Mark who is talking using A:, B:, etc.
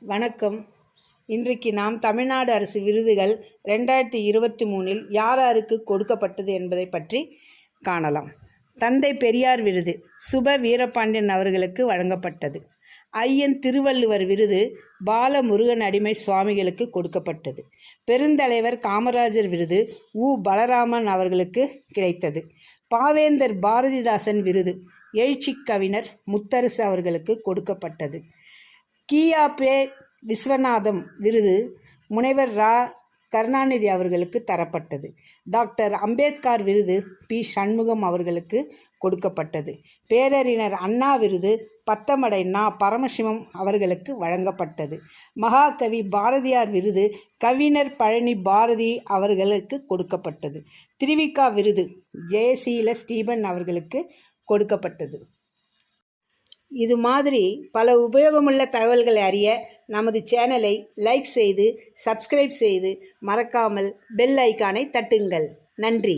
A: வணக்கம். இன்றைக்கு நாம் தமிழ்நாடு அரசு விருதுகள் 2023 யாருக்கு கொடுக்கப்பட்டது என்பதை பற்றி காணலாம். தந்தை பெரியார் விருது சுப வீரபாண்டியன் அவர்களுக்கு வழங்கப்பட்டது. ஐயன் திருவள்ளுவர் விருது பாலமுருகன் அடிமை சுவாமிகளுக்கு கொடுக்கப்பட்டது. பெருந்தலைவர் காமராஜர் விருது பலராமன் அவர்களுக்கு கிடைத்தது. பாவேந்தர் பாரதிதாசன் விருது எழுச்சி கவிஞர் முத்தரசு அவர்களுக்கு கொடுக்கப்பட்டது. கியாபே விஸ்வநாதம் விருது முனைவர் கருணாநிதி அவர்களுக்கு தரப்பட்டது. டாக்டர் அம்பேத்கர் விருது பி சண்முகம் அவர்களுக்கு கொடுக்கப்பட்டது. பேரறிஞர் அண்ணா விருது பத்தமடை பரமசிவம் அவர்களுக்கு வழங்கப்பட்டது. மகாகவி பாரதியார் விருது கவிஞர் பழனி பாரதி அவர்களுக்கு கொடுக்கப்பட்டது. திருவிக்கா விருது ஜெயசீல ஸ்டீபன் அவர்களுக்கு கொடுக்கப்பட்டது. இது மாதிரி பல உபயோகமுள்ள தகவல்களை அறிய நமது சேனலை லைக் செய்து சப்ஸ்கிரைப் செய்து மறக்காமல் பெல் ஐக்கானை தட்டுங்கள். நன்றி.